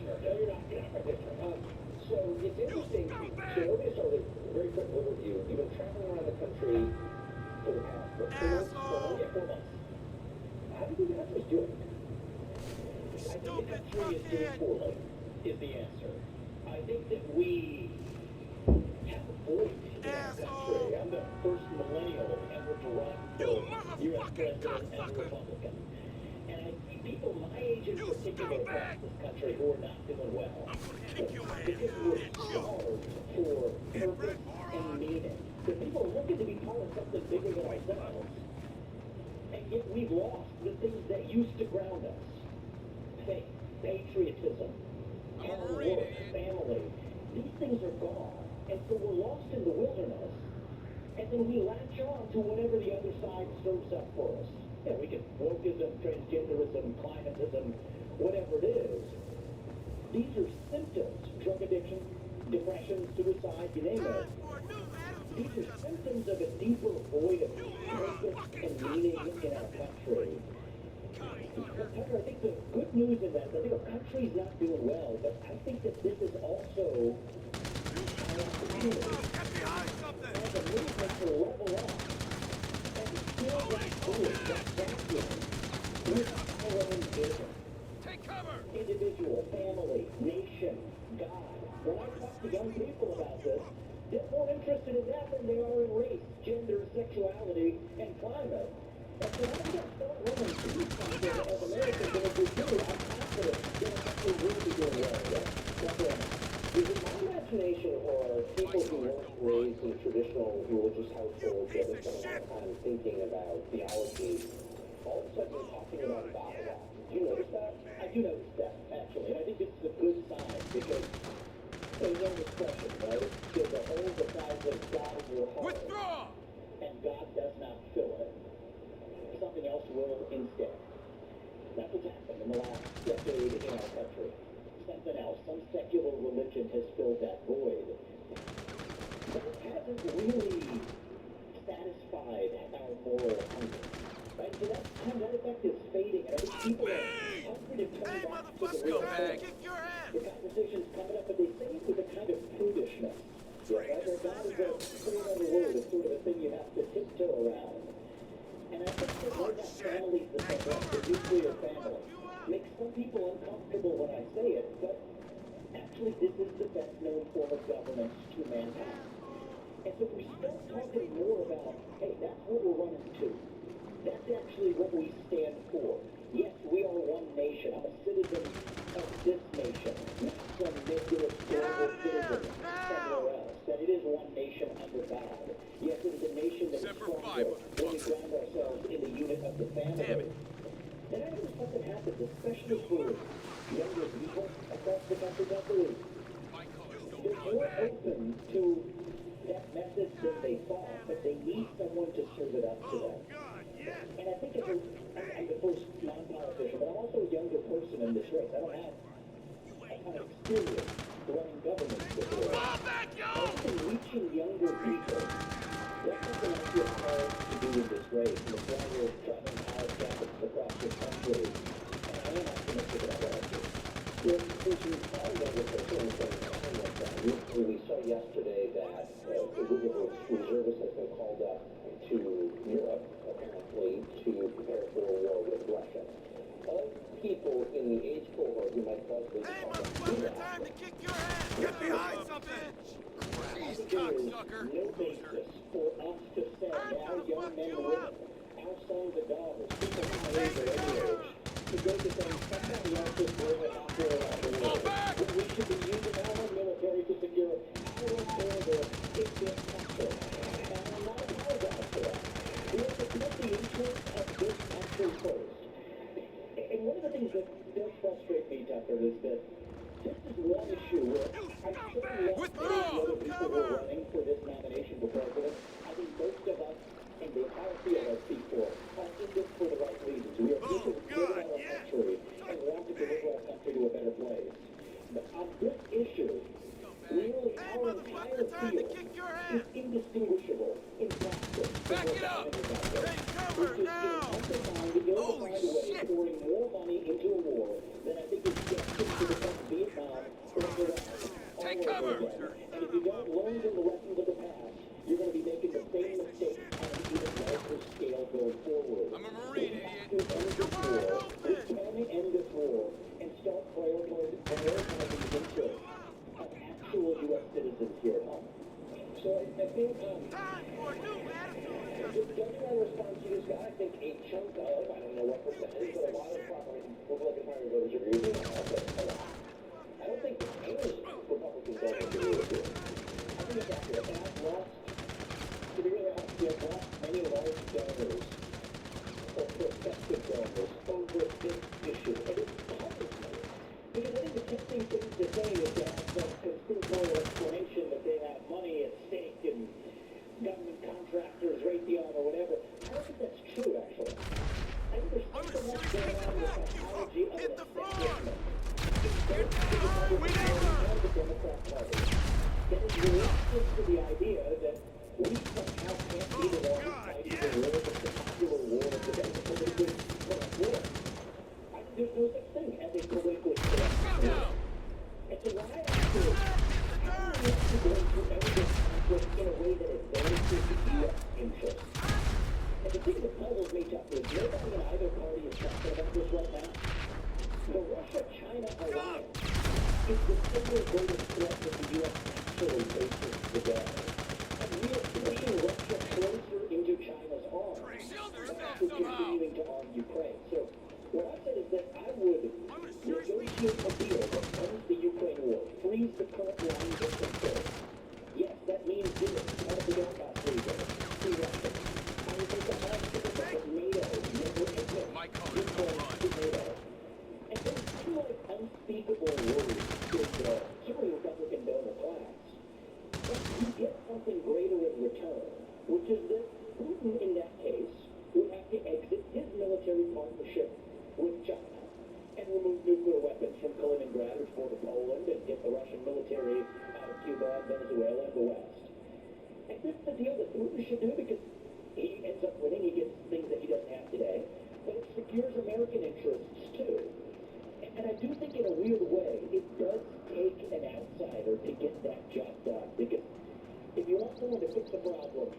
practitioner. No, you're not practitioner. So it's interesting. So let me start with a very quick overview. You've been traveling around the country for the past, what, 4 months? Yeah, 4 months. How do you think the country's doing? I think the country is doing poorly, is the answer. I think that we have a void in our country. I'm the first millennial ever to run for U.S. president as a Republican. And I see people my age in particular across this country who are not doing well. Because we're starved for purpose and meaning. The people are looking to be part of something bigger than ourselves. And yet we've lost the things that used to ground us. Faith, patriotism, hard work, family. These things are gone. And so we're lost in the wilderness. And then we latch on to whatever the other side serves up for us. Yeah, we can wokeism, transgenderism, climatism, whatever it is. These are symptoms. Drug addiction, depression, suicide, you name it. These are symptoms of a deeper void of purpose and meaning in our country. Tucker, I think the good news in that, I think our country's not doing well, but I think that this is also an opportunity as a movement to level up and to fill that void, that vacuum, with our own vision. Take cover! Individual, family, nation, God. When I talk to young people about this, they're more interested in that than they are in race, gender, sexuality, and climate. And so I'm going to start running through something as Americans, and if we do, I'm confident that our country will be doing well again. Is it my imagination or people who weren't raised in traditional religious households that have spent a lot of time thinking about theology, all of a sudden talking about God a lot? Do you notice that? I do notice that, actually, and I think this is a good sign because there's no expression, right? There's a hole the size of God in your heart. Withdraw! And God does not fill it. Something else will instead. That's what's happened in the last decade in our country. Something else, some secular religion has filled that void. But it hasn't really satisfied our moral hunger. Right? So that effect is fading. And I think people are hungry to turn back to the real thing. Kick your ass! The conversation's coming up, but they say it with a kind of prudishness. Right? Or God is a pretty other word. It's sort of a thing you have to tiptoe around. And I think that where that family's the nuclear family makes some people uncomfortable when I say it, but actually this is the best known form of governance to mankind. And so if we start talking more about, hey, that's what we're running to. That's actually what we stand for. Yes, we are one nation. I'm a citizen of this nation, not some nebulous global citizen somewhere else. That it is one nation under God. Yes, it is a nation that is stronger when we ground ourselves in the unit of the family. And I think something happens, especially for younger people across the country, I believe. They're more open to that message than they thought, but they need someone to serve it up to them. And I think I'm the first non-politician, but I'm also a younger person in this race. I don't have a ton of experience running government before. I think reaching younger people, that's something I feel called to do in this race. And it's why we're driving college campuses across the country. And I am optimistic about what I do. There's an Italian person we saw yesterday that a group of reservists has been called up to Europe, apparently, to prepare for a war with Russia. All people in the age cohort who might possibly Time to kick your ass! Get behind something! Jeez, cocksucker! No basis for us to say our young men and women, our sons and daughters, people my age or any age, to go to say somebody else is doing it out there around the world. When we should be using our own military to secure our own border in this country. And I'm not apologizing for that. We have to put the interest of this country first. And one of the things that does frustrate me, Tucker, is that this is one issue where I certainly love many of the other people who are running for this nomination for president. I think most of us in the entire field I speak for are in this for the right reasons. We are people who care about our country and want to deliver our country to a better place. But on this issue, nearly our entire field is indistinguishable in practice. Back it up! Take cover now! Oh, shit! Pouring more money into a war than I think is just to defend Vietnam over again. And if you don't learn from the lessons of the past, you're going to be making the same mistakes on an even larger scale going forward. I'm a Marine, We idiot. have to end You're this wide war. We open. can end this war and start prioritizing the interests of actual U.S. citizens here at home. So I think, Time for a new attitude just adjustment. judging our response to this guy, I think a chunk of, I don't know what percentage, but a lot of probably Republican primary voters agree with me on that, but a lot. I don't think any Republicans don't agree with it. I think it's accurate, and I've lost, to be really honest, I've lost many large donors or prospective donors over this issue, and it's bothers me. Because I think the tempting thing to say is to have some conspiratorial explanation that they have money at stake and government contractors right beyond or whatever. I don't think that's true, actually. I think there's I'm something gonna else shoot going you. on with the psychology of Hit an the floor. establishment. Get down. We never. And the Democrat Party that is reluctant to the idea that we somehow can't be the ones fighting the war, the popular war of the day, the politically correct war. I think there's no such thing as a politically correct war. And so when I ask you, how do we actually going to end this conflict in a way that advances the U.S. interest? And the thing that puzzles me, Chuck, is nobody in either party is talking about this right now. The Russia-China alliance is the single greatest threat that the U.S. actually faces today. And we are pushing Russia closer into China's arms Shield and yourself actually somehow. continuing to arm Ukraine. So what I said is that I would I'm gonna seriously. negotiate a deal that ends the Ukraine war, freeze the current lines of control. Yes, that means doing part of the Donbass region, free Russia. I would make a hard commitment that NATO never admit My colors don't Ukraine run. to NATO. And those two like unspeakable words with certainly Republican donor class. But you get something greater in return, which is that Putin in that case would have to exit his military partnership with China and remove nuclear weapons from Kaliningrad, which border Poland, and get the Russian military out of Cuba and Venezuela and the West. And this is the deal that Putin should do because he ends up winning, he gets things that he doesn't have today, but it secures American interests too. And I do think in a weird way, it does take an outsider to get that job done. Because if you want someone to fix a problem,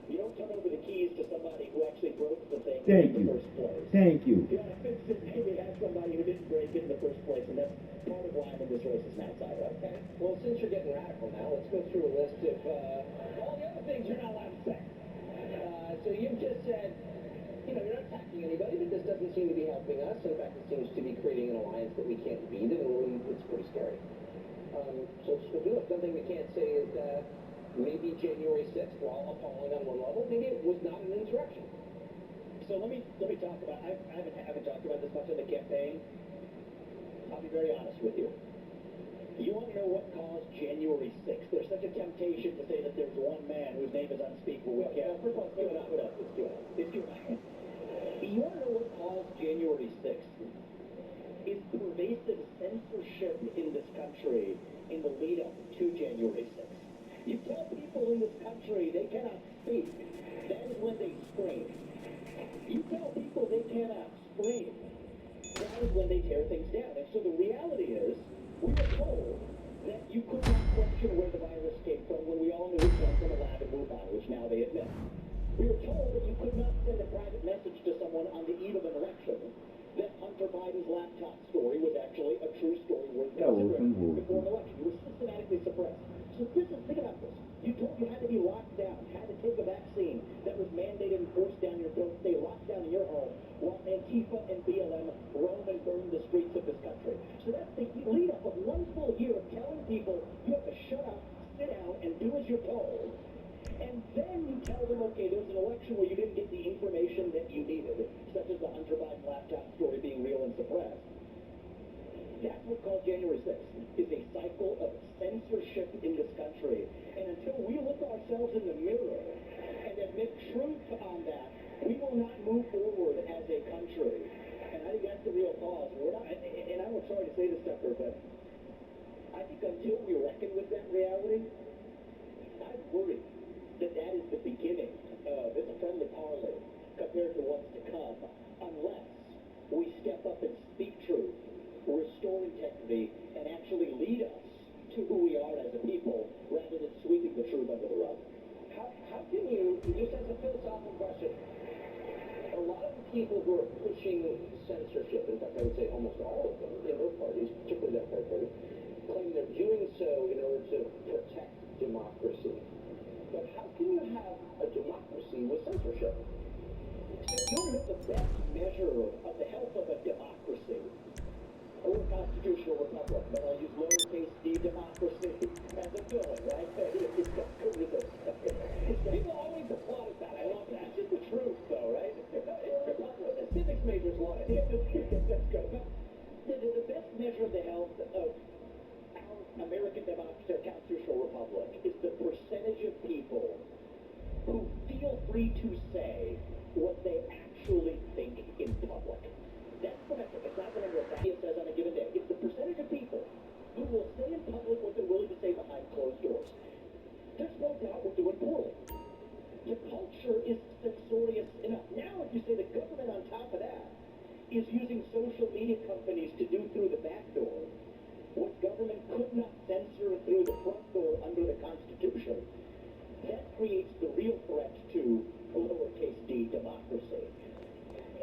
you don't turn over the keys to somebody who actually broke the thing Thank in the you. first place. Thank you. You want to fix it, maybe have somebody who didn't break it in the first place, and that's part of why I'm in this race as an outsider. Okay. Well, since you're getting radical now, let's go through a list of all the other things you're not allowed to say. So you've just said, you know, you're not attacking anybody, but this doesn't seem to be helping us. In fact, it seems to be creating an alliance that we can't beat, and it's pretty scary. So let's go do it. Something we can't say is maybe January 6th, while appalling on one level, maybe it was not an insurrection. So let me talk about. I haven't talked about this much in the campaign. I'll be very honest with you. You want to know what caused January 6th? There's such a temptation to say that there's one man whose name is unspeakable. We can't. Let's do it. Let's do it. You want to know what caused January 6th? Is pervasive censorship in this country in the lead up to January 6th. You tell people in this country they cannot speak. That is when they scream. You tell people they cannot scream. That is when they tear things down. And so the reality is, we were told that you could not question where the virus came from when we all knew it came from a lab in Wuhan, which now they admit. We were told that you could not send a private message to someone on the eve of an election, that Hunter Biden's laptop story was actually a true story worth considering before an election. You were systematically suppressed. So think about this. You told you had to be locked down, had to take a vaccine that was mandated and forced down your throat, stay locked down in your home, while Antifa and BLM roam and burn the streets of this country. So that's the lead up of one full year of telling people you have to shut up, sit down, and do as you're told. And then you tell them, okay, there's an election where you didn't get the information that you needed, such as the Hunter Biden laptop story being real and suppressed. That's what caused January 6th, is a cycle of censorship in this country. And until we look ourselves in the mirror and admit truth on that, we will not move forward as a country. And I think that's the real cause. We're not, and I'm sorry to say this, Tucker, but I think until we reckon with that reality, I worry that that is the beginning of, it's a friendly parlor compared to what's to come, unless we step up and speak truth, restore integrity, and actually lead us to who we are as a people rather than sweeping the truth under the rug. How can you, just as a philosophical question, a lot of the people who are pushing censorship, in fact I would say almost all of them in both parties, particularly the Democratic Party, claim they're doing so in order to protect democracy. But how can you have a democracy with censorship? So if you want to know the best measure of the health of a democracy, or a constitutional republic, but I'll use lowercase d democracy as a villain, right? It's got good results. People always applaud that. I love that. It's just the truth, though, right? Republic. The civics majors love it. That's good. But the best measure of the health of our American democracy, our constitutional republic, is the percentage of people who feel free to say what they actually think in public. That's the metric. It's not the number of facts it says on a given day. It's the percentage of people who will say in public what they're willing to say behind closed doors. There's no doubt we're doing poorly. The culture is censorious enough. Now, if you say the government on top of that is using social media companies to do through the back door what government could not censor through the front door under the Constitution, that creates the real threat to lowercase d democracy.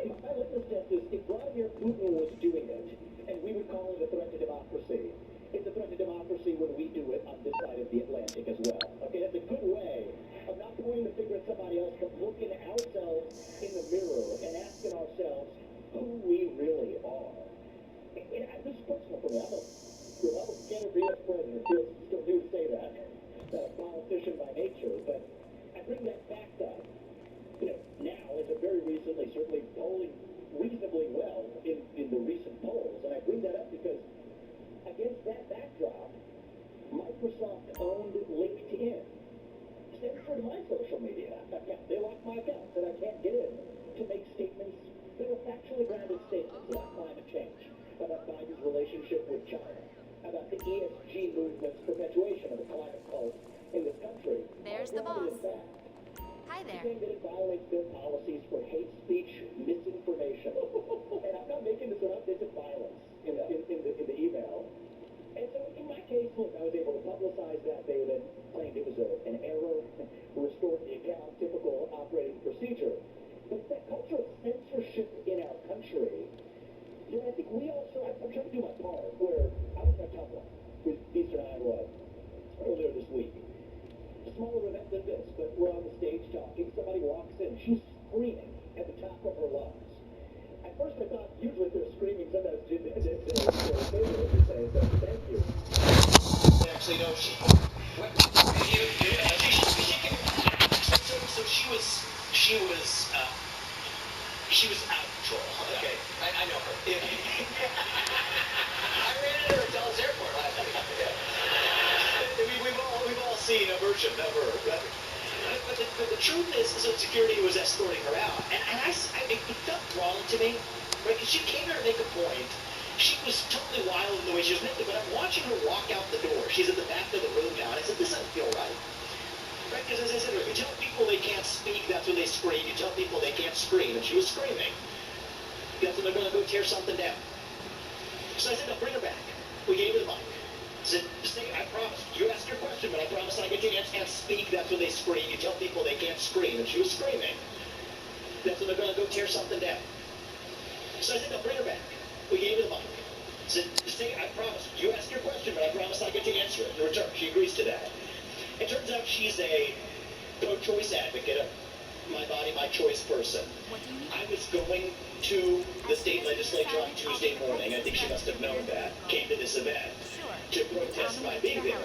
My litmus test is if Vladimir Putin was doing it, and we would call it a threat to democracy, it's a threat to democracy when we do it on this side of the Atlantic as well. Okay, that's a good way of not pointing the finger at somebody else, but looking at ourselves in the mirror and asking ourselves who we really are. And this is personal for me. I'm a candidate for U.S. president. It feels still new to say that. A politician by nature, but I bring that fact up. Now, as of very recently, certainly polling reasonably well in the recent polls, and I bring that up because against that backdrop, Microsoft owned LinkedIn, censored my social media. They locked my account, said I can't get in to make statements that are factually grounded statements about climate change, about Biden's relationship with China, about the ESG movement's perpetuation of the climate cult in this country. There's the boss. Hi there. Saying that it violates their policies for hate speech, misinformation. And I'm not making this up, this is violence in the email. And so in my case, look, I was able to publicize that. They then claimed it was an error, restored the account, typical operating procedure. But that culture of censorship in our country, I think we also, I'm trying to do my part, where I was in a tough one with Eastern Iowa earlier this week. A smaller event than this, but we're on the stage talking. Somebody walks in. She's screaming at the top of her lungs. At first I thought, usually if they're screaming, sometimes they're saying, so thank you. Actually, no, so she was out of control. Okay, I know her. I ran into her at Dallas Airport last week. We've all seen a version of her. But the truth is that security was escorting her out, and it felt wrong to me, right? Because she came here to make a point. She was totally wild in the way she was making it, but I'm watching her walk out the door. She's at the back of the room now, and I said, this doesn't feel right. Right? Because as I said, you tell people they can't speak, that's when they scream. You tell people they can't scream, and she was screaming. That's when they're going to go tear something down. So I said, no, bring her back. We gave her the mic. I said, I promise, you ask your question, but I promise I get you can't speak, that's when they scream. You tell people they can't scream, and she was screaming. That's when they're going to go tear something down. So I said, no, bring her back. We gave her the mic. I said, I promise, you ask your question, but I promise I get to answer it in return. She agrees to that. It turns out she's a pro-choice advocate, a my body, my choice person. I was going to the state legislature on Tuesday morning. I think she must have known that. Came to this event to protest my being there.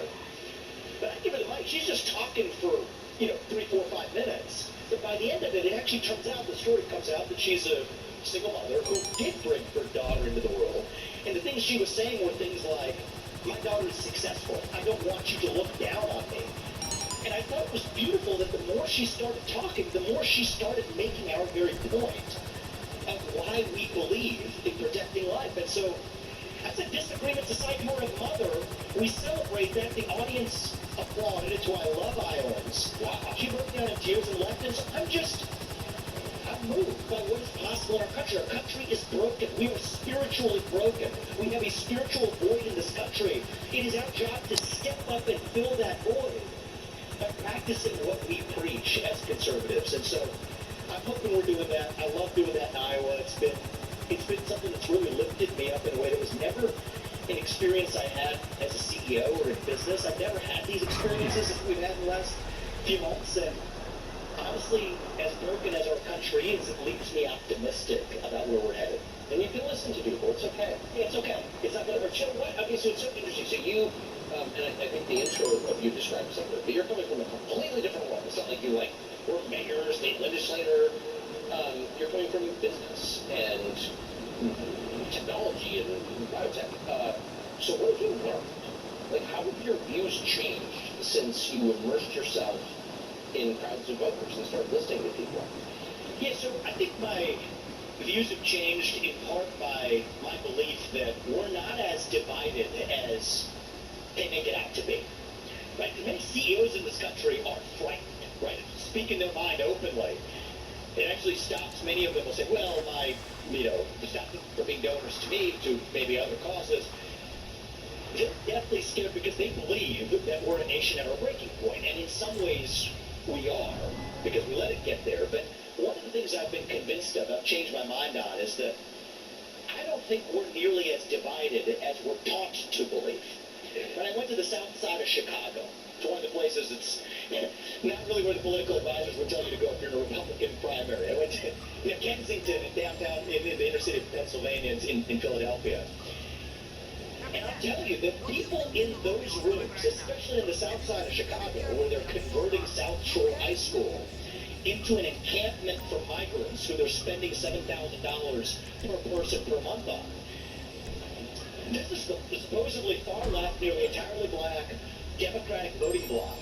But I give her the mic. She's just talking for, 3, 4, 5 minutes. But by the end of it, it actually turns out, the story comes out that she's a single mother who did bring her daughter into the world. And the things she was saying were things like, my daughter is successful. I don't want you to look down on me. And I thought it was beautiful that the more she started talking, the more she started making our very point of why we believe in protecting life. And so, as a disagreement aside, you're a mother, we celebrate that. The audience applauded. It's why I love Iowans. Wow. She broke down in tears and left, and so I'm I'm moved by what is possible in our country. Our country is broken. We are spiritually broken. We have a spiritual void in this country. It is our job to step up and fill that void by practicing what we preach as conservatives. And so I'm hoping we're doing that. I love doing that in Iowa. It's been something that's really lifted me up in a way that was never an experience I had as a CEO or in business. I've never had these experiences that we've had in the last few months. And honestly, as broken as our country is, it leaves me optimistic about where we're headed. And you can listen to people. It's okay. Yeah, it's okay. It's not going to hurt you. What? Okay, so it's so interesting. So you, and I think the intro of you described something, but you're coming from a completely different world. It's not like you were mayor, state legislator. You're coming from business and technology and biotech. So what have you learned? Like, how have your views changed since you immersed yourself in crowds of voters and started listening to people? Yeah, so I think my views have changed in part by my belief that we're not as divided as they make it out to be. Right? Many CEOs in this country are frightened, right? Speaking their mind openly. It actually stops, many of them will say, well, stop them from being donors to me, to maybe other causes. They're definitely scared because they believe that we're a nation at our breaking point. And in some ways, we are, because we let it get there. But one of the things I've been convinced of, I've changed my mind on, is that I don't think we're nearly as divided as we're taught to believe. When I went to the south side of Chicago, it's one of the places that's not really where the political advisors would tell you to go if you're in a Republican primary. I went to Kensington and downtown in the inner city of Pennsylvania, in Philadelphia. And I'll tell you, the people in those rooms, especially in the south side of Chicago, where they're converting South Shore High School into an encampment for migrants who they're spending $7,000 per person per month on. This is the supposedly far left, nearly entirely black, Democratic voting bloc.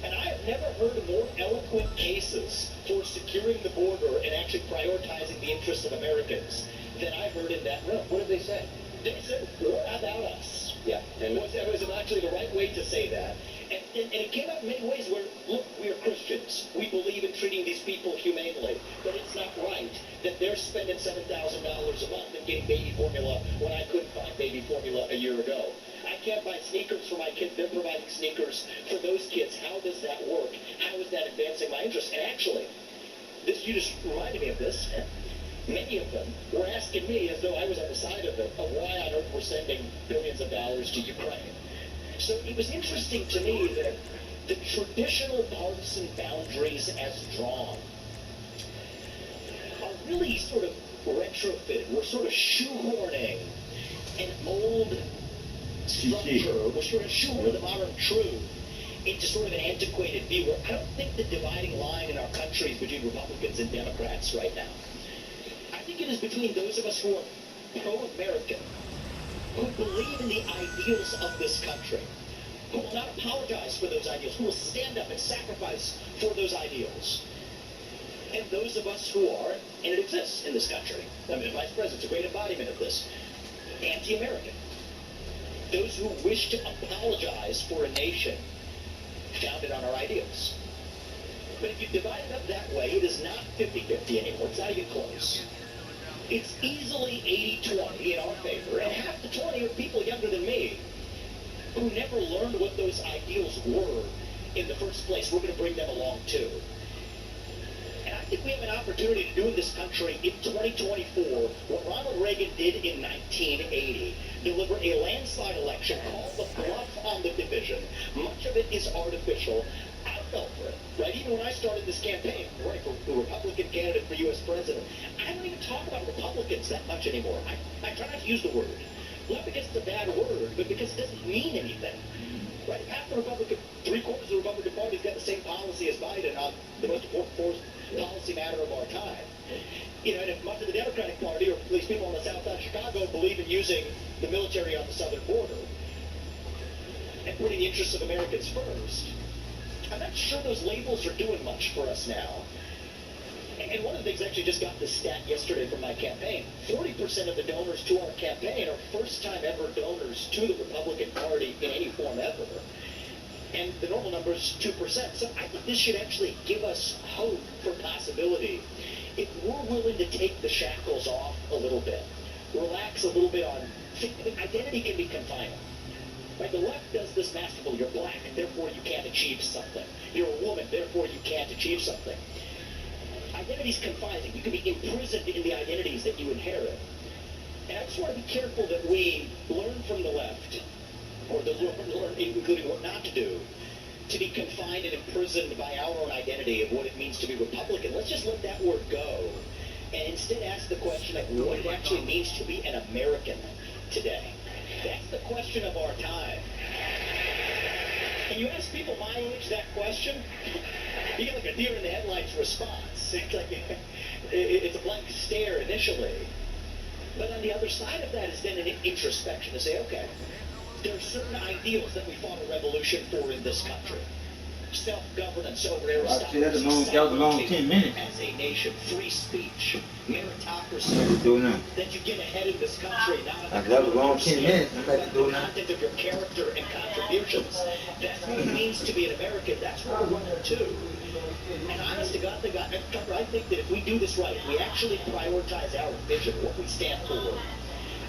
And I have never heard more eloquent cases for securing the border and actually prioritizing the interests of Americans than I heard in that room. What did they say? They said, what about us? Yeah. And it was actually the right way to say that. And it came out in many ways where, look, we are Christians. We believe in treating these people humanely. But it's not right that they're spending $7,000 a month and getting baby formula when I couldn't buy baby formula a year ago. I can't buy sneakers for my kids. They're providing sneakers for those kids. How does that work? How is that advancing my interests? And actually, you just reminded me of this. Many of them were asking me, as though I was on the side of it, of why on earth we're sending billions of dollars to Ukraine. So it was interesting to me that the traditional partisan boundaries as drawn are really sort of retrofitted. We're sort of shoehorning an old structure. We're sort of shoehorning the modern truth into sort of an antiquated view. Where I don't think the dividing line in our country is between Republicans and Democrats right now. I think it is between those of us who are pro-American, who believe in the ideals of this country, who will not apologize for those ideals, who will stand up and sacrifice for those ideals, and those of us who are, and it exists in this country, I mean, the Vice President's a great embodiment of this, anti-American. Those who wish to apologize for a nation founded on our ideals. But if you divide it up that way, it is not 50-50 anymore. It's not even close. It's easily 80-20 in our favor, and half the 20 are people younger than me who never learned what those ideals were in the first place. We're going to bring them along too. And I think we have an opportunity to do in this country in 2024 what Ronald Reagan did in 1980. Deliver a landslide election called the bluff on the division. Much of it is artificial. I fell for it, right? Even when I started this campaign, right, for the Republican candidate for U.S. president, I don't even talk about Republicans that much anymore. I try not to use the word. Not because it's a bad word, but because it doesn't mean anything. Right? Half the Republican, 3/4 of the Republican Party's got the same policy as Biden on the most important policy matter of our time. You know, and if much of the Democratic Party, or at least people on the south side of Chicago, believe in using the military on the southern border and putting the interests of Americans first, I'm not sure those labels are doing much for us now. And one of the things, I actually just got this stat yesterday from my campaign. 40% of the donors to our campaign are first-time ever donors to the Republican Party in any form ever. And the normal number is 2%. So I think this should actually give us hope for possibility if we're willing to take the shackles off a little bit, relax a little bit on, identity can be confining. Right? The left does this masterful. You're black, therefore you can't achieve something. You're a woman, therefore you can't achieve something. Identity's confining. You can be imprisoned in the identities that you inherit. And I just want to be careful that we learn from the left, or learn, including what not to do, to be confined and imprisoned by our own identity of what it means to be Republican. Let's just let that word go, and instead ask the question of what it actually means to be an American today. That's the question of our time. And you ask people my age that question, you get like a deer in the headlights response. It's like it's a blank stare initially. But on the other side of that is then an introspection to say, okay, there are certain ideals that we fought a revolution for in this country. Self-governance over aristocracy, that was a long 10 minutes. as a nation, free speech, meritocracy, that you get ahead in this country, not on That was a long 10 minutes. I'm but about to the do it now. content of your character and contributions. That's what it means to be an American. That's where we're running to. And honest to God, I think that if we do this right, we actually prioritize our vision, what we stand for,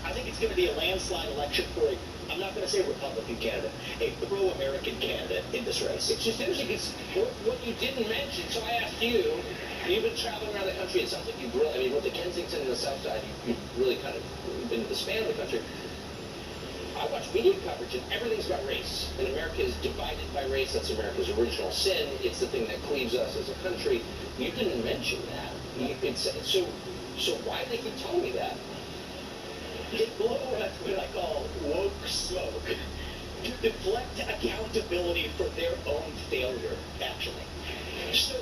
I think it's going to be a landslide election for a, I'm not going to say Republican candidate, a pro-American candidate in this race. It's just interesting because what you didn't mention, so I asked you, you've been traveling around the country, it sounds like you've really, I mean, with the Kensington and the South Side, you've really kind of been to the span of the country. I watch media coverage and everything's about race. And America is divided by race. That's America's original sin. It's the thing that cleaves us as a country. You didn't mention that. So why do they keep telling me that? They blow what I call woke smoke to deflect accountability for their own failure, actually. So,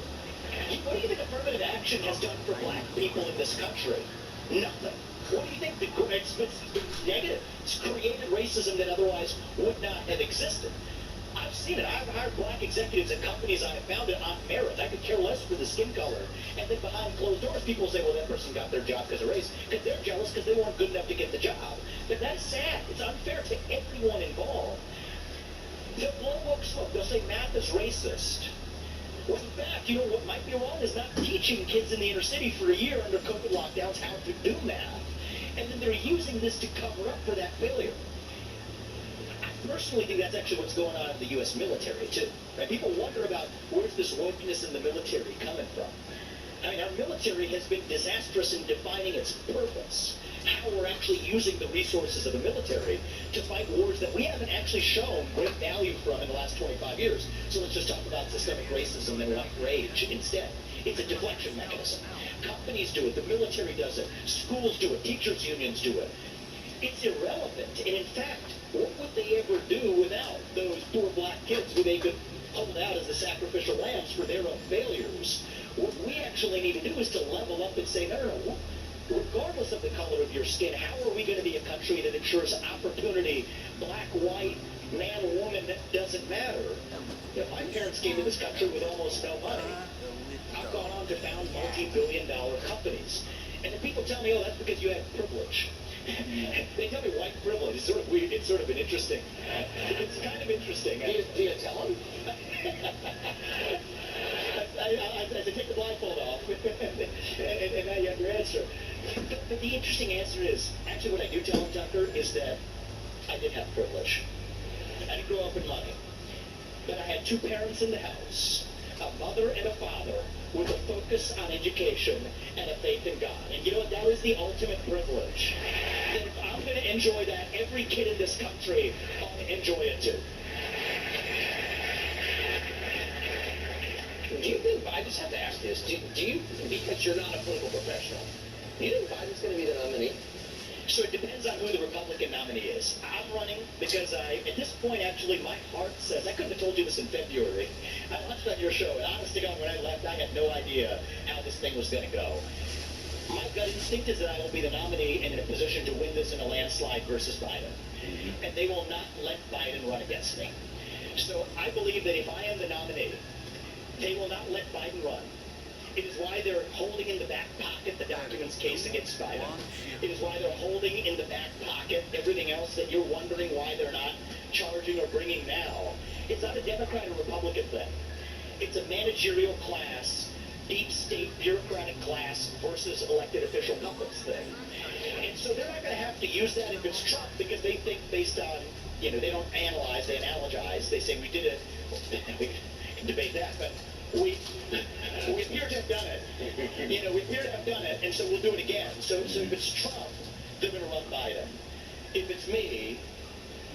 what do you think affirmative action has done for black people in this country? Nothing. What do you think? It's negative. It's created racism that otherwise would not have existed. I've seen it. I've hired black executives at companies I have founded on merit. I could care less for the skin color. And then behind closed doors, people say, well, that person got their job because of race. Because they're jealous because they weren't good enough to get the job. But that's sad. It's unfair to everyone involved. They'll blow woke smoke. They'll say math is racist. Well, in fact, you know what might be wrong is not teaching kids in the inner city for a year under COVID lockdowns how to do math. And then they're using this to cover up for that failure. I personally think that's actually what's going on in the U.S. military, too. Right? People wonder about where's this wokeness in the military coming from. I mean, our military has been disastrous in defining its purpose, how we're actually using the resources of the military to fight wars that we haven't actually shown great value from in the last 25 years. So let's just talk about systemic racism and white rage instead. It's a deflection mechanism. Companies do it, the military does it, schools do it, teachers' unions do it. It's irrelevant. And in fact, what would they ever do without those poor black kids who they could hold out as the sacrificial lambs for their own failures? What we actually need to do is to level up and say, no, regardless of the color of your skin, how are we going to be a country that ensures opportunity, black, white, man, woman, that doesn't matter? You know, my parents came to this country with almost no money. I've gone on to found multi-billion-dollar companies. And then people tell me, oh, that's because you had privilege. They tell me white privilege. It's sort of weird. It's sort of an interesting. It's kind of interesting. Do you tell them? I take the blindfold off, and now you have your answer. But the interesting answer is, actually what I do tell them, Tucker, is that I did have privilege. I didn't grow up in money. But I had two parents in the house, a mother and a father, with a focus on education and a faith in God. And you know what? That is the ultimate privilege. And if I'm going to enjoy that, every kid in this country ought to enjoy it too. Do you think, I just have to ask this, do you, because you're not a political professional, do you think Biden's going to be the nominee? So it depends on who the Republican nominee is. I'm running because at this point, actually, my heart says, I couldn't have told you this in February. I watched on your show, and honest to God, when I left, I had no idea how this thing was going to go. My gut instinct is that I will be the nominee and in a position to win this in a landslide versus Biden. And they will not let Biden run against me. So I believe that if I am the nominee, they will not let Biden run. It is why they're holding in the back pocket the documents case against Biden. It is why they're holding in the back pocket everything else that you're wondering why they're not charging or bringing now. It's not a Democrat or Republican thing. It's a managerial class deep state bureaucratic class versus elected official puppets thing. And so they're not going to have to use that if it's Trump, because they think based on, they don't analyze, they analogize. They say we did it. We can debate that, but we appear to have done it. We appear to have done it, and so we'll do it again. So if it's Trump, they're going to run Biden. If it's me,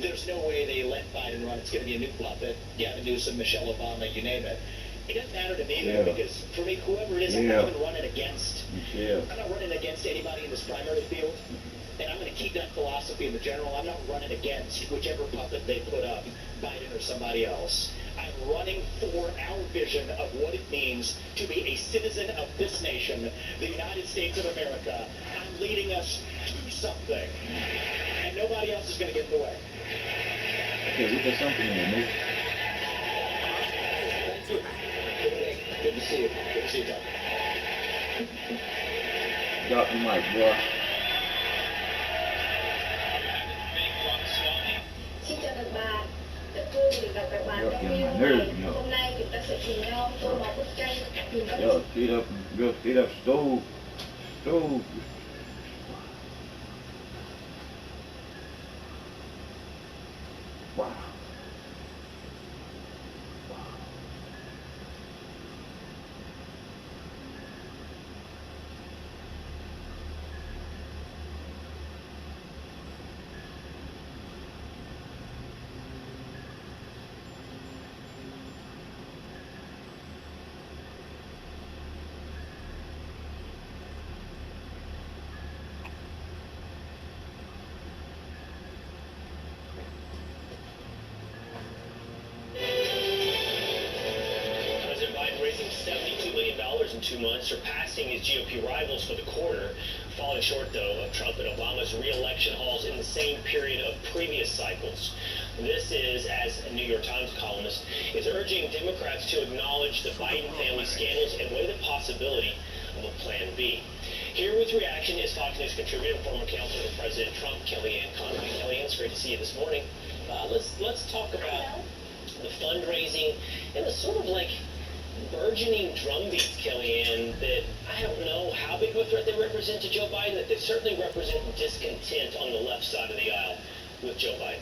there's no way they let Biden run. It's going to be a new puppet. Gavin Newsom, Michelle Obama, you name it. It doesn't matter to me, though, because for me, whoever it is, I'm not even running against. I'm not running against anybody in this primary field. And I'm going to keep that philosophy in the general. I'm not running against whichever puppet they put up, Biden or somebody else. I'm running for our vision of what it means to be a citizen of this nation, the United States of America. I'm leading us to something. And nobody else is going to get in the way. Okay, we got something in there. Good to see you. Good to see you, Doc. Drop the mic, boy. Xin chào các bạn, rất vui được gặp các bạn trong video này. Hôm nay chúng ta sẽ cùng nhau tô màu bức tranh nhìn các Yo, feet up, stove. Wow. in 2 months, surpassing his GOP rivals for the quarter, falling short, though, of Trump and Obama's re-election hauls in the same period of previous cycles. This is, as a New York Times columnist, is urging Democrats to acknowledge the Biden family scandals and weigh the possibility of a Plan B. Here with reaction is Fox News contributor and former counsel for President Trump, Kellyanne Conway. Kellyanne, it's great to see you this morning. Let's talk about the fundraising and the sort of like burgeoning drumbeats, Kellyanne, that I don't know how big of a threat they represent to Joe Biden, that they certainly represent discontent on the left side of the aisle with Joe Biden.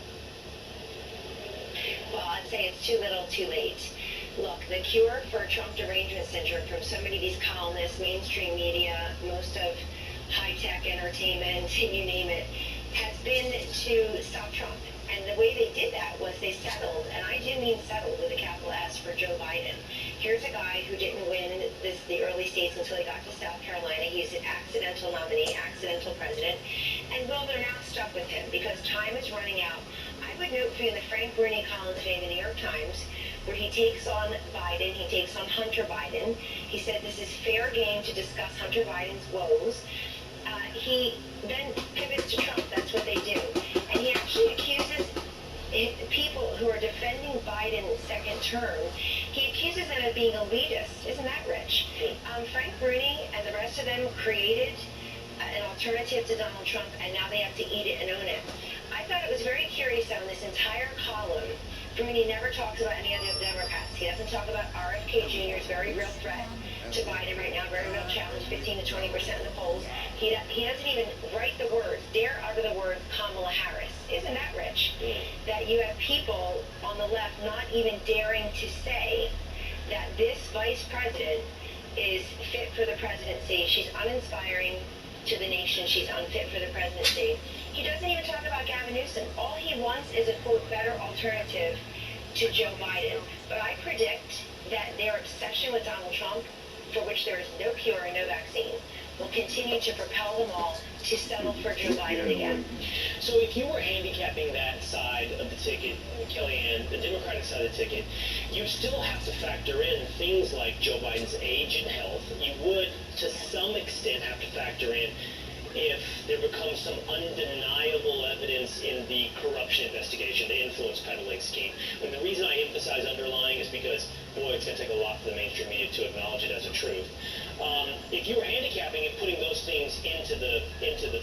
Well, I'd say it's too little, too late. Look, the cure for Trump derangement syndrome from so many of these columnists, mainstream media, most of high-tech entertainment, you name it, has been to stop Trump. And the way they did that was they settled, and I do mean settled with a capital S, for Joe Biden. Here's a guy who didn't win the early states until he got to South Carolina. He's an accidental nominee, accidental president. And well, they're now stuck with him because time is running out. I would note for you in the Frank Bruni column today in the New York Times, where he takes on Biden, he takes on Hunter Biden. He said this is fair game to discuss Hunter Biden's woes. He then pivots to Trump. That's what they do. And he actually accuses people who are defending Biden's second term, he accuses them of being elitist. Isn't that rich? Frank Bruni and the rest of them created an alternative to Donald Trump, and now they have to eat it and own it. I thought it was very curious that on this entire column, Bruni never talks about any of the Democrats. He doesn't talk about RFK Jr.'s very real threat to Biden right now, very real challenge, 15 to 20% in the polls. He doesn't even write the words, dare utter the word Kamala Harris. Isn't that rich? That you have people on the left not even daring to say that this vice president is fit for the presidency. She's uninspiring to the nation. She's unfit for the presidency. He doesn't even talk about Gavin Newsom. All he wants is a, quote, better alternative to Joe Biden. But I predict that their obsession with Donald Trump, for which there is no cure and no vaccine, will continue to propel them all to settle for Joe Biden again. So if you were handicapping that side of the ticket, Kellyanne, the Democratic side of the ticket, you still have to factor in things like Joe Biden's age and health. You would, to some extent, have to factor in if there becomes some undeniable evidence in the corruption investigation, the influence peddling scheme. And the reason I emphasize underlying is because, boy, it's going to take a lot for the mainstream media to acknowledge it as a truth. If you were handicapping and putting those things into the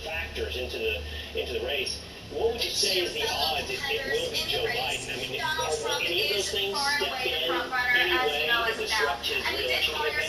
factors, into the race, what would you say is the odds it will be Joe Biden? I mean, will any of those things step in any way to disrupt his re-election campaign?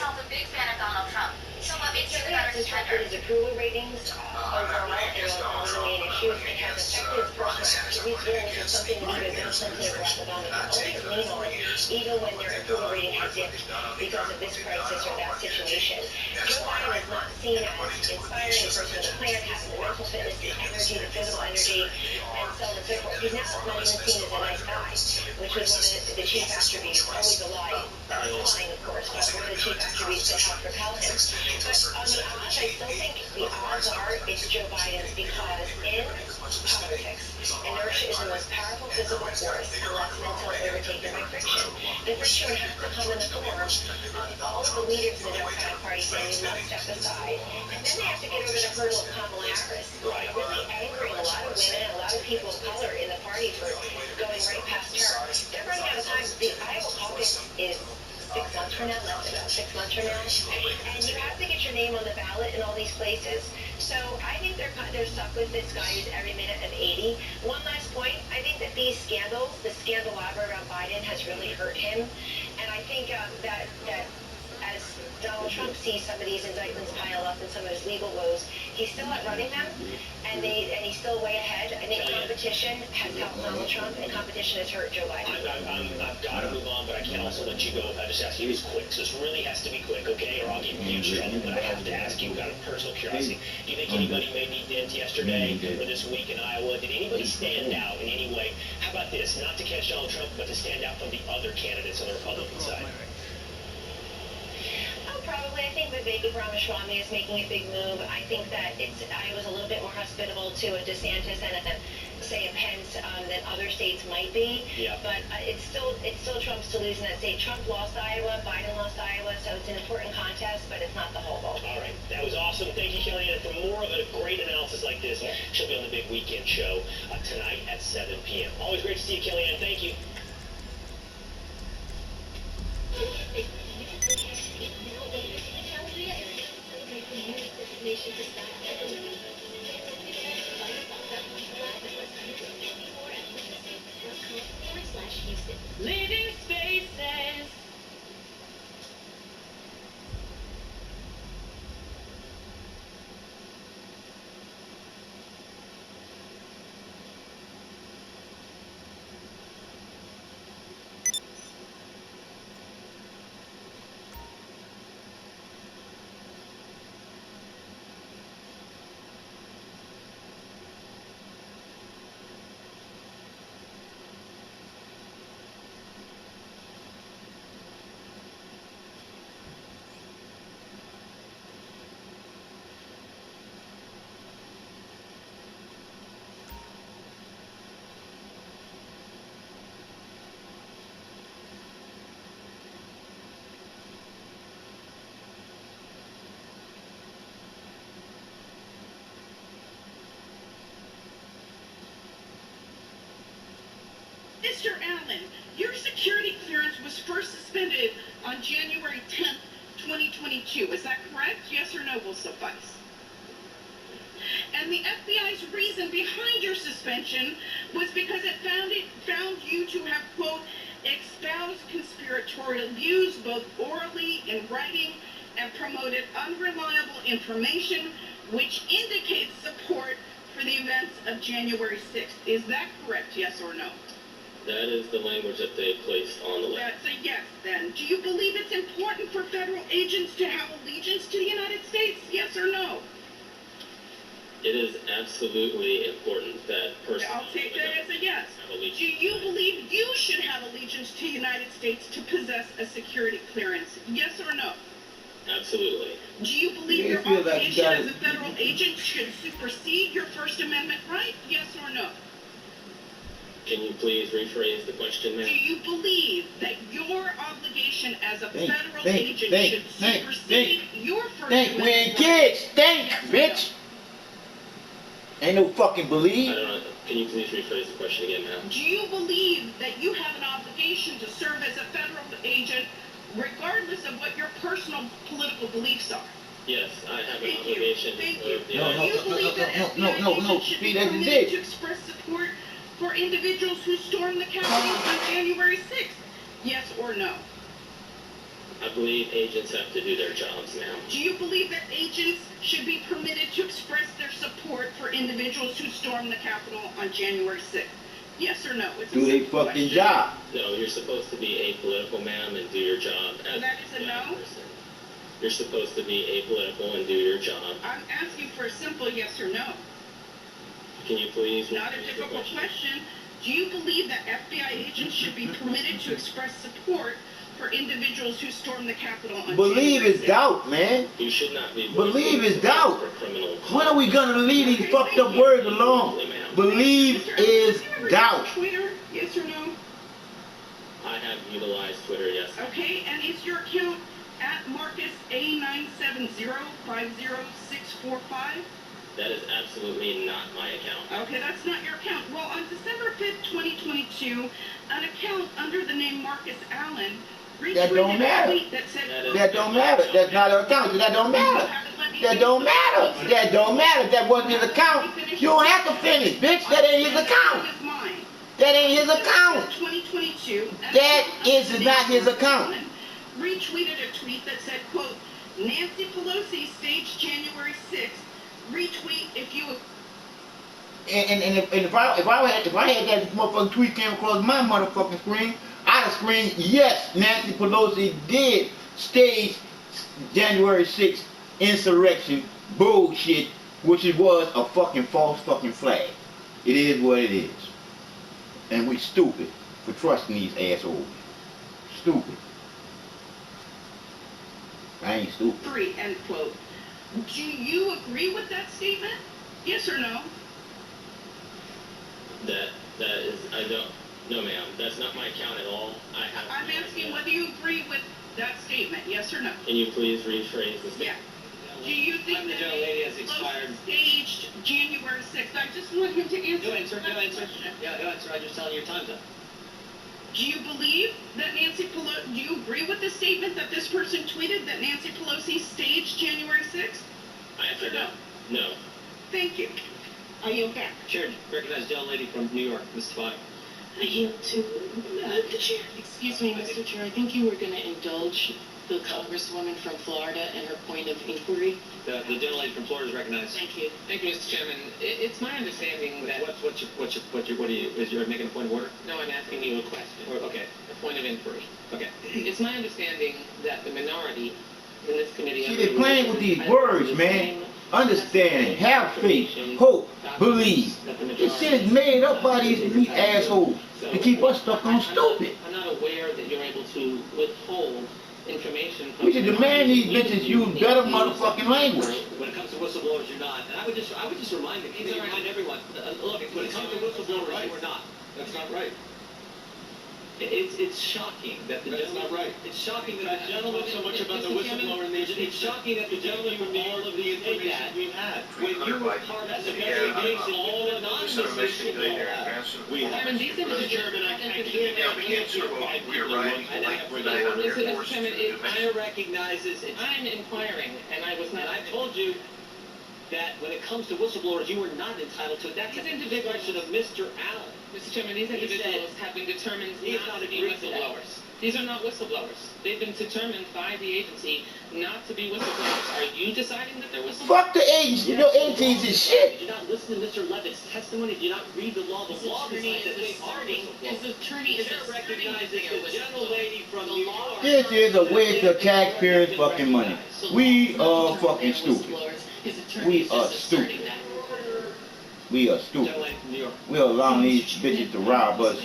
certainly has impacted his approval ratings overall and on the main issues. It has affected his personal activities, which is something that either Bill Clinton or Barack Obama can always lean on, even when their approval rating has dipped because of this crisis or that situation. Joe Biden is not seen as inspiring, a person with a plan, having the mental fitness, the energy, the physical energy, and so on and so forth. He's now not even seen as a nice guy, which was one of the chief attributes, always a lie, lying of course, but one of the chief attributes that helped propel him. But on the odds, I still think the odds are it's Joe Biden because in politics, inertia is the most powerful physical force unless mental overtaken by friction. The friction would have to come in the form of all of the leaders in the Democratic Party saying we must step aside, and then they have to get over the hurdle of Kamala Harris, really angering a lot of women, a lot of people of color in the party for going right past her. They're running out of time. The Iowa caucus is 6 months from now, less than 6 months from now, and you have to get your name on the ballot in all these places. So I think they're stuck with this guy who's every minute of 80. One last point, I think that these scandals, the scandalabra around Biden has really hurt him, and I think that as Donald Trump sees some of these indictments pile up and some of his legal woes, he's still not running them, and he's still way ahead. I think competition has helped Donald Trump, and competition has hurt Joe Biden. I've got to move on, but I can't also let you go if I just ask you this quick. So this really has to be quick, okay? Or I'll get in huge trouble, but I have to ask you out of personal curiosity. Do you think anybody made any dent yesterday or this week in Iowa? Did anybody stand out in any way? How about this? Not to catch Donald Trump, but to stand out from the other candidates on the Republican side. Probably. I think Vivek Ramaswamy is making a big move. I think that Iowa's a little bit more hospitable to a DeSantis and say a Pence than other states might be. Yeah. But it's still Trump's to lose in that state. Trump lost Iowa, Biden lost Iowa, so it's an important contest, but it's not the whole vote. All right. That was awesome. Thank you, Kellyanne. For more of a great analysis like this, she'll be on the Big Weekend Show tonight at 7 p.m. Always great to see you, Kellyanne. Thank you. Living spaces. Mr. Allen, your security clearance was first suspended on January 10th, 2022. Is that correct? Yes or no will suffice. And the FBI's reason behind your suspension was because it found you to have, quote, espoused conspiratorial views, both orally and writing, and promoted unreliable information, which indicates support for the events of January 6th. Is that correct, yes or no? That is the language that they placed on the list. That's a yes, then. Do you believe it's important for federal agents to have allegiance to the United States? Yes or no? It is absolutely important that personnel... I'll take that as a yes. Do you believe you should have allegiance to the United States to possess a security clearance? Yes or no? Absolutely. Do you believe your obligation as a federal agent should supersede your First Amendment right? Yes or no? Can you please rephrase the question, ma'am? Do you believe that your obligation as a federal agent should supersede your First Amendment we ain't kids. Think, bitch. Ain't no fucking believe. I don't know. Can you please rephrase the question again, ma'am? Do you believe that you have an obligation to serve as a federal agent regardless of what your personal political beliefs are? Yes, I have an obligation to serve the Do you believe that FBI agents should be permitted to express support for individuals who stormed the Capitol on January 6th? Yes or no? I believe agents have to do their jobs now. Do you believe that agents should be permitted to express their support for individuals who stormed the Capitol on January 6th? Yes or no? It's a Do they simple fucking question. job. No, you're supposed to be apolitical, ma'am, and do your job as That is a black no? person. You're supposed to be apolitical and do your job. I'm asking for a simple yes or no. Can you please? Not a repeat the difficult question. Do you believe that FBI agents should be permitted to express support for individuals who stormed the Capitol on Believe January is 6th? doubt, man. You should not be. Believe is voicing doubt. for criminal When are we gonna leave these fucked up words alone? Believe Mr. is Have you ever doubt. used Twitter? Yes or no? I have utilized Twitter, yes. Okay, and is your account at MarcusA970500645? That is absolutely not my account. Okay, that's not your account. Well, on December 5th, 2022, an account under the name Marcus Allen That don't retweeted a matter. tweet that said, That don't matter. That's not an account. That don't matter. That don't matter. That don't matter. That wasn't his account. You don't have to finish, bitch. That ain't his account. Is mine. That ain't his account. 2022. That is not his account. Retweeted a tweet that said, quote, Nancy Pelosi staged January 6th. Retweet if you. And if I had that motherfucking tweet came across my motherfucking screen, I'd have screamed, yes, Nancy Pelosi did stage January 6th insurrection bullshit, which it was a fucking false fucking flag. It is what it is. And we stupid for trusting these assholes. Stupid. I ain't stupid. Free, end quote. Do you agree with that statement? Yes or no? That is, I don't, no ma'am, that's not my account at all. I'm asking whether you agree with that statement, yes or no? Can you please rephrase the Yeah. statement? Do you think The that gentle lady has Pelosi expired. staged January 6th? I just want him to answer Go answer, the go answer. question. Yeah, go answer, I'm just telling you your time's up. Do you believe that Nancy Pelosi, do you agree with the statement that this person tweeted that Nancy Pelosi staged January 6th? I answer no. No. Thank you. I yield back. Chair, recognize gentle lady from New York, Ms. Tavai. I yield to the chair. Excuse me, Mr. Chair. I think you were going to indulge the Congresswoman from Florida and her point of inquiry. The gentle lady from Florida is recognized. Thank you. Thank you, Mr. Chairman. It's my understanding that... You're making a point of order? No, I'm asking you a question. Okay. A point of inquiry. Okay. It's my understanding that the minority in this committee... See, they're playing with these words, man. Understand, have faith, hope, believe. This shit is made up by these assholes to keep us stuck on stupid. I'm not aware that you're able to withhold information from... We should demand these bitches use better motherfucking language. When it comes to whistleblowers, you're not. And I would just remind everyone, look, when it comes to whistleblowers, you are not. That's not right. It's shocking that the gentleman... That's not right. It's shocking that the gentleman... so much about the whistleblower in the... It's shocking that the gentleman from all of the information we've had. When you were part of the very engaged in all the non-information we have. Chairman, these individuals... Chairman, I can't answer what we're right. Mr. Chairman, I recognizes... I'm inquiring, and I was not... And I told you that when it comes to whistleblowers, you are not entitled to it. That's a question of Mr. Allen. Mr. Chairman, these individuals have been determined not to be whistleblowers. These are not whistleblowers. They've been determined by the agency not to be whistleblowers. Are you deciding that they're whistleblowers? Fuck the agency, no agencies is shit. Did you not listen to Mr. Levitt's testimony? Did you not read the law? The law decides that they are His attorney is recognizes the gentle lady from New York. This is a waste of taxpayers' fucking money. We are fucking stupid. We are stupid. We are stupid. We're allowing these bitches to rob us,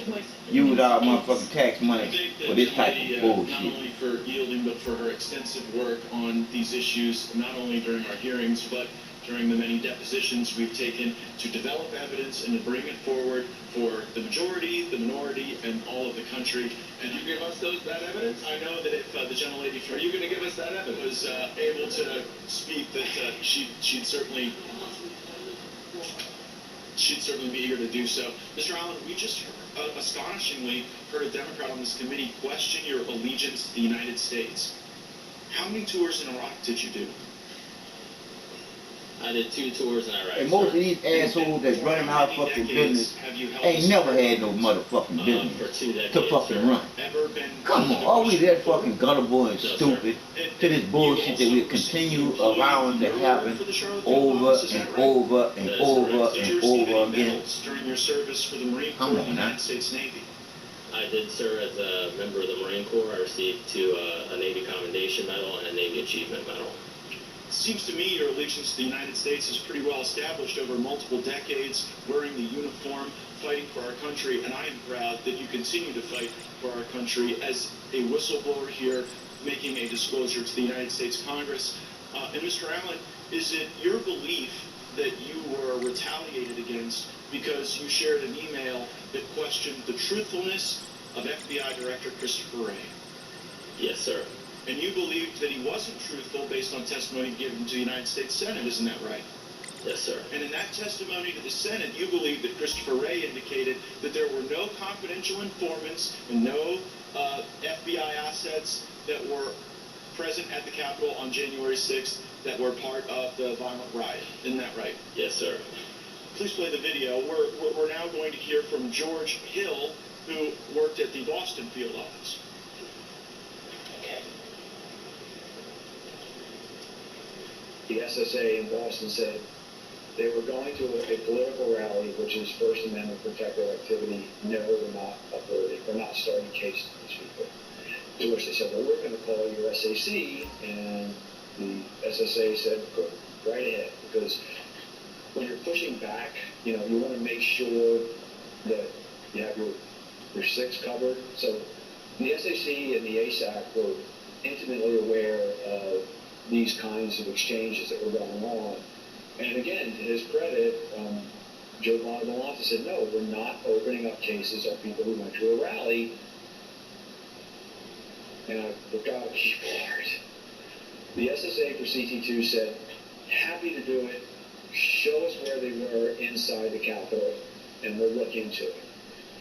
use our motherfucking tax money for this type of bullshit. Not only for yielding, but for her extensive work on these issues, not only during our hearings, but during the many depositions we've taken to develop evidence and to bring it forward for the majority, the minority, and all of the country. And you give us that evidence? I know that if the gentlelady from... Are you going to give us that evidence? ...was able to speak, that she'd certainly be eager to do so. Mr. Allen, we just astonishingly heard a Democrat on this committee question your allegiance to the United States. How many tours in Iraq did you do? I did 2 tours in Iraq. And most of these assholes that's running our fucking business ain't never had no motherfucking business to fucking run. Come on, are we that fucking gullible and stupid to this bullshit that we'll continue allowing to happen over and over and over and over again? Come on now. I did serve as a member of the Marine Corps. I received a Navy Commendation Medal and a Navy Achievement Medal. It seems to me your allegiance to the United States is pretty well established over multiple decades, wearing the uniform, fighting for our country, and I am proud that you continue to fight for our country as a whistleblower here, making a disclosure to the United States Congress. And Mr. Allen, is it your belief that you were retaliated against because you shared an email that questioned the truthfulness of FBI Director Christopher Wray? Yes, sir. And you believed that he wasn't truthful based on testimony given to the United States Senate, isn't that right? Yes, sir. And in that testimony to the Senate, you believed that Christopher Wray indicated that there were no confidential informants and no FBI assets that were present at the Capitol on January 6th that were part of the violent riot. Isn't that right? Yes, sir. Please play the video. We're now going to hear from George Hill, who worked at the Boston field office. The SSA in Boston said they were going to a political rally, which is First Amendment protected activity. No, we're not uploading. We're not starting cases on these people. To which they said, well, we're going to call your SAC. And the SSA said, go right ahead. Because when you're pushing back, you want to make sure that you have your six covered. So the SAC and the ASAC were intimately aware of these kinds of exchanges that were going on. And again, to his credit, Joe Bonavolonta said, no, we're not opening up cases of people who went to a rally. And I forgot a key part. The SSA for CT2 said, happy to do it. Show us where they were inside the Capitol, and we'll look into it.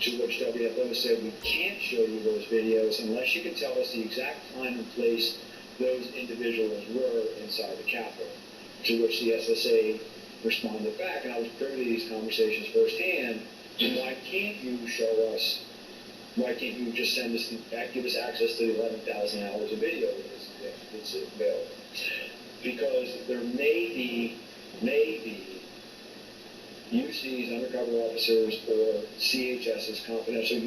To which WFO said, we can't show you those videos unless you can tell us the exact time and place those individuals were inside the Capitol. To which the SSA responded back, and I was privy to these conversations firsthand. Why can't you show us? Why can't you just send us, give us access to the 11,000 hours of video that's available? Because there may be UC's undercover officers or CHS's confidential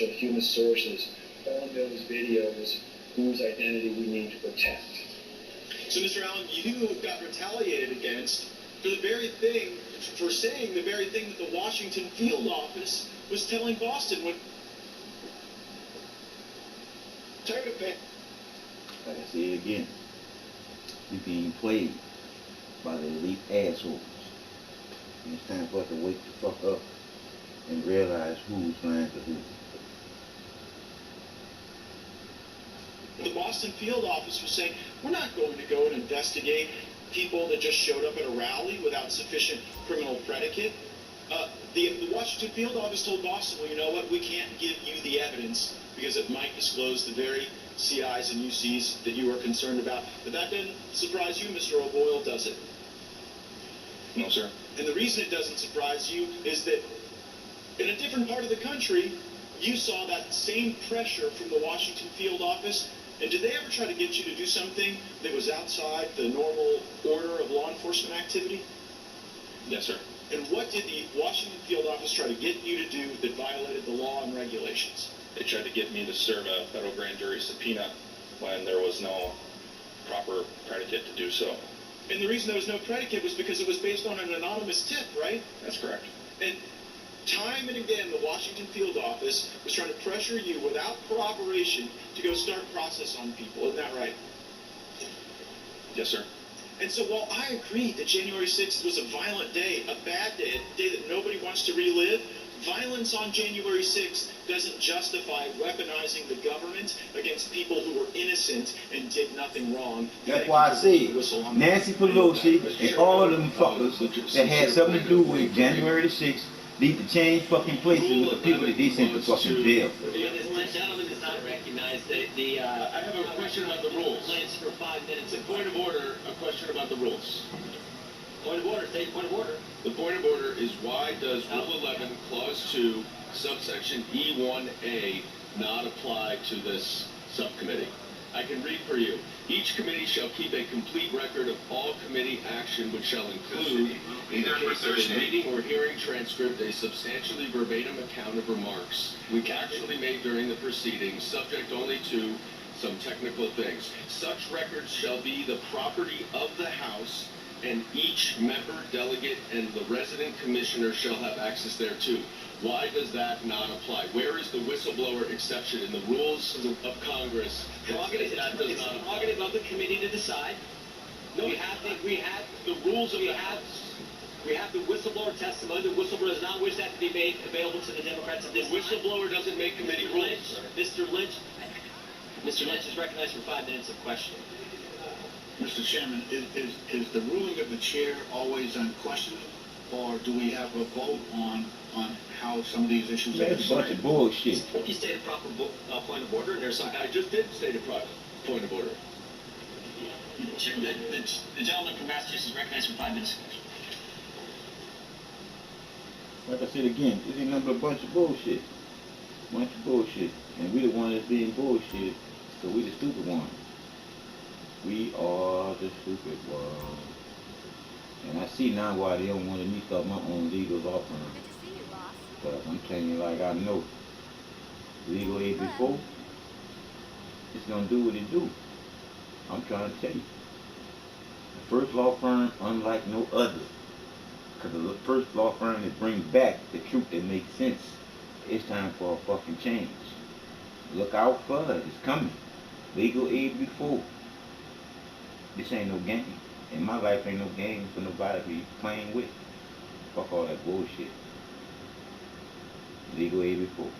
human sources on those videos whose identity we need to protect. So, Mr. Allen, you got retaliated against for saying the very thing that the Washington field office was telling Boston when. Like I say again, you're being played by the elite assholes. And it's time for us to wake the fuck up and realize who's lying to who. The Boston field office was saying, we're not going to go and investigate people that just showed up at a rally without sufficient criminal predicate. The Washington field office told Boston, well, you know what, we can't give you the evidence because it might disclose the very CIs and UCs that you are concerned about. But that didn't surprise you, Mr. O'Boyle, does it? No, sir. And the reason it doesn't surprise you is that in a different part of the country, you saw that same pressure from the Washington field office. And did they ever try to get you to do something that was outside the normal order of law enforcement activity? Yes, sir. And what did the Washington field office try to get you to do that violated the law and regulations? They tried to get me to serve a federal grand jury subpoena when there was no proper predicate to do so. And the reason there was no predicate was because it was based on an anonymous tip, right? That's correct. And time and again, the Washington field office was trying to pressure you without corroboration to go start process on people. Isn't that right? Yes, sir. And so while I agree that January 6th was a violent day, a bad day, a day that nobody wants to relive, violence on January 6th doesn't justify weaponizing the government against people who were innocent and did nothing wrong. That's why I say Nancy Pelosi and all of them fuckers that had something to do with January the 6th need to change fucking places with the people that they sent to fucking jail. This gentleman is not recognized. recognized. I have a question about the rules. Lance for 5 minutes. It's a point of order, a question about the rules. Point of order, state point of order. The point of order is why does Rule 11, Clause 2, subsection E1A not apply to this subcommittee? I can read for you. Each committee shall keep a complete record of all committee action, which shall include, in the case of a meeting or hearing transcript, a substantially verbatim account of remarks actually made during the proceedings, subject only to some technical things. Such records shall be the property of the House, and each member, delegate, and the resident commissioner shall have access thereto. Why does that not apply? Where is the whistleblower exception in the rules of Congress that says that does not apply? Prerogative of the committee to decide. No, we have the rules of the House. We have the whistleblower testimony. The whistleblower does not wish that to be made available to the Democrats at this The whistleblower doesn't make committee rules. Mr. Lynch is recognized for 5 minutes of questioning. Mr. Chairman, is the ruling of the chair always unquestioned, or do we have a vote on how some of these issues are That's a decided? bunch of bullshit. You state a proper point of order, and there's some... I just did state a proper point of order. Chairman, the gentleman from Massachusetts is recognized for 5 minutes. Like I said again, this ain't nothing but a bunch of bullshit. Bunch of bullshit. And we the one that's being bullshitted, so we the stupid ones. We are the stupid ones. And I see now why they don't want me to start my own legal law firm. Good to see you, boss. But I'm telling you like I know. Legal aid before, it's gonna do what it do. I'm trying to tell you. The first law firm unlike no other. Because the first law firm that brings back the truth that makes sense. It's time for a fucking change. Look out for it. It's coming. Legal aid before. This ain't no game. In my life ain't no game for nobody to be playing with. Fuck all that bullshit. Legal aid before.